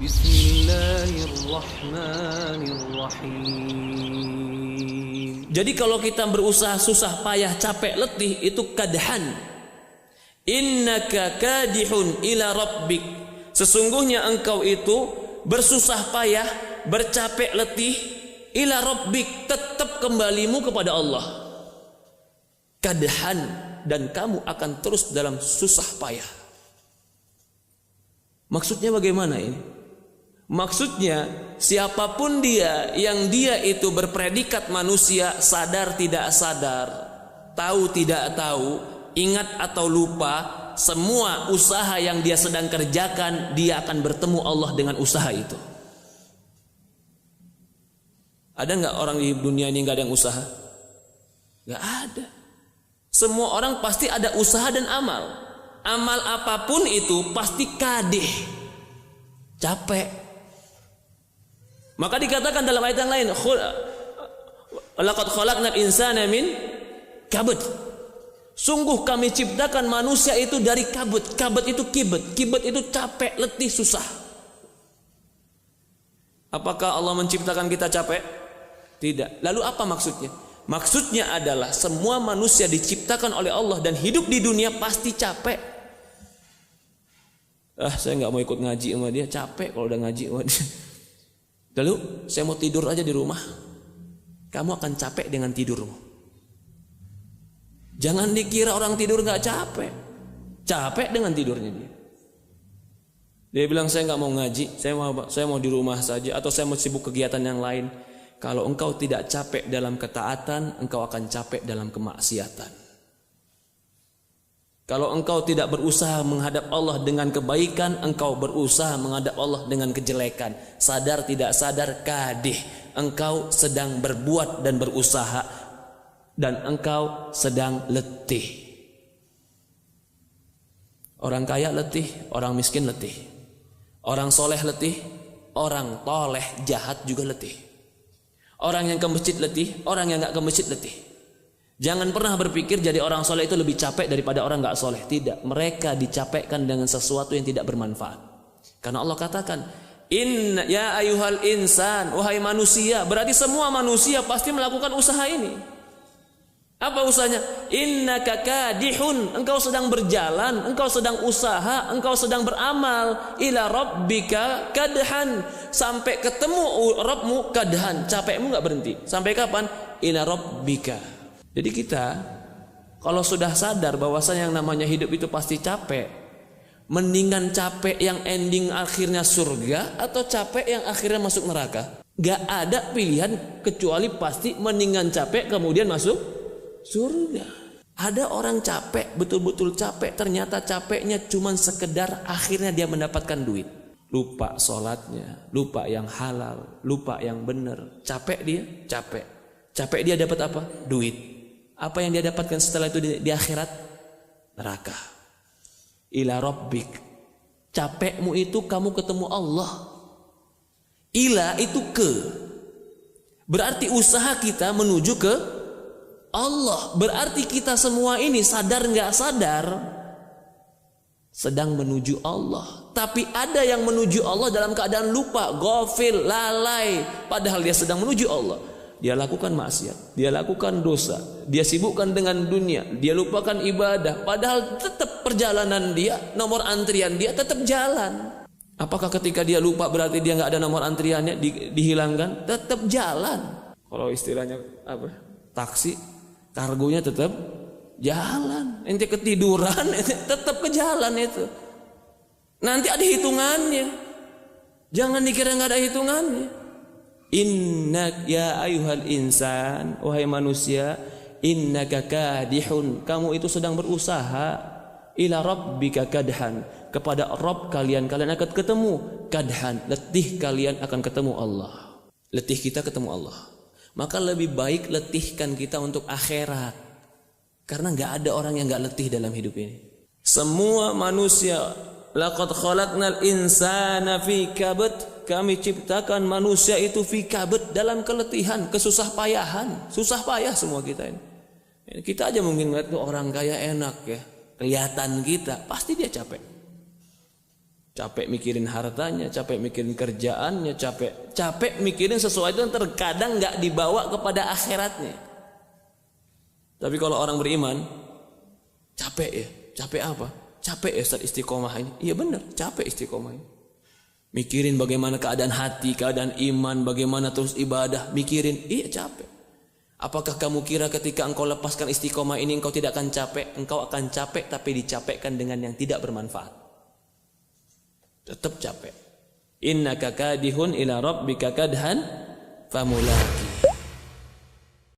Bismillahirrahmanirrahim. Jadi kalau kita berusaha susah payah capek letih itu kadhan. Innaka kadihun ila rabbik. Sesungguhnya engkau itu bersusah payah, bercapek letih ila rabbik, tetap kembalimu kepada Allah. Kadhan, dan kamu akan terus dalam susah payah. Maksudnya bagaimana ini? Maksudnya siapapun dia yang dia itu berpredikat manusia, sadar tidak sadar, tahu tidak tahu, ingat atau lupa, semua usaha yang dia sedang kerjakan, dia akan bertemu Allah dengan usaha itu. Ada nggak orang di dunia ini nggak ada yang usaha? Nggak ada. Semua orang pasti ada usaha dan amal. Amal apapun itu pasti kadih, capek. Maka dikatakan dalam ayat yang lain, laqad khalaqnal insana min kabad. Sungguh kami ciptakan manusia itu dari kabut. Kabut itu kibet. Kibet itu capek, letih, susah. Apakah Allah menciptakan kita capek? Tidak. Lalu apa maksudnya? Maksudnya adalah semua manusia diciptakan oleh Allah dan hidup di dunia pasti capek. Saya nggak mau ikut ngaji sama dia, capek kalau udah ngaji sama dia. Lalu saya mau tidur aja di rumah. Kamu akan capek dengan tidurmu. Jangan dikira orang tidur nggak capek. Capek dengan tidurnya dia. Dia bilang saya nggak mau ngaji, saya mau di rumah saja, atau saya mau sibuk kegiatan yang lain. Kalau engkau tidak capek dalam ketaatan, engkau akan capek dalam kemaksiatan. Kalau engkau tidak berusaha menghadap Allah dengan kebaikan, engkau berusaha menghadap Allah dengan kejelekan. Sadar tidak sadar, kadih. Engkau sedang berbuat dan berusaha, dan engkau sedang letih. Orang kaya letih, orang miskin letih. Orang soleh letih, orang toleh jahat juga letih. Orang yang ke masjid letih, orang yang gak ke masjid letih. Jangan pernah berpikir jadi orang soleh itu lebih capek daripada orang gak soleh. Tidak, mereka dicapekkan dengan sesuatu yang tidak bermanfaat. Karena Allah katakan, Inna ya ayuhal insan, wahai manusia. Berarti semua manusia pasti melakukan usaha ini. Apa usahanya? Innaka kadihun, engkau sedang berjalan, engkau sedang usaha, engkau sedang beramal. Ila rabbika kadhan, sampai ketemu Rabbmu kadhan. Capekmu gak berhenti. Sampai kapan? Ila rabbika. Jadi kita kalau sudah sadar bahwasanya yang namanya hidup itu pasti capek, mendingan capek yang ending akhirnya surga atau capek yang akhirnya masuk neraka. Gak ada pilihan kecuali pasti mendingan capek kemudian masuk surga. Ada orang capek, betul-betul capek, ternyata capeknya cuma sekedar akhirnya dia mendapatkan duit. Lupa sholatnya, lupa yang halal, lupa yang benar. Capek dia, capek. Capek dia dapat apa? Duit. Apa yang dia dapatkan setelah itu di akhirat? Neraka. Ila rabbik. Capekmu itu kamu ketemu Allah. Ila itu ke. Berarti usaha kita menuju ke Allah. Berarti kita semua ini sadar nggak sadar sedang menuju Allah. Tapi ada yang menuju Allah dalam keadaan lupa, ghafil, lalai, padahal dia sedang menuju Allah. Dia lakukan maksiat, dia lakukan dosa, dia sibukkan dengan dunia, dia lupakan ibadah, padahal tetap perjalanan dia, nomor antrian dia tetap jalan. Apakah ketika dia lupa berarti dia nggak ada nomor antriannya dihilangkan? Tetap jalan. Kalau istilahnya apa? Taksi, kargonya tetap jalan. Ente ketiduran, tetap ke jalan itu. Nanti ada hitungannya. Jangan dikira nggak ada hitungannya. Innak ya ayuhal insan, wahai manusia, innaka kadihun, kamu itu sedang berusaha, ila rabbika kadhan, kepada Rabb kalian akan ketemu, kadhan, letih kalian akan ketemu Allah. Letih kita ketemu Allah. Maka lebih baik letihkan kita untuk akhirat. Karena enggak ada orang yang enggak letih dalam hidup ini. Semua manusia, laqad khalaqnal insana fi kabad, kami ciptakan manusia itu fi kabad, dalam keletihan, kesusah payahan. Susah payah semua kita ini. Kita aja mungkin ngeliat orang kaya enak ya, kelihatan kita, pasti dia capek. Capek mikirin hartanya, capek mikirin kerjaannya, capek mikirin sesuatu yang terkadang nggak dibawa kepada akhiratnya. Tapi kalau orang beriman, capek ya, capek apa? Capek ya Ustaz istiqomah ini. Iya benar, capek istiqomah ini. Mikirin bagaimana keadaan hati, keadaan iman, bagaimana terus ibadah, mikirin, iya capek. Apakah kamu kira ketika engkau lepaskan istiqomah ini engkau tidak akan capek? Engkau akan capek tapi dicapekkan dengan yang tidak bermanfaat. Tetap capek. Innaka kadihun ila rabbika kadhan famulaki.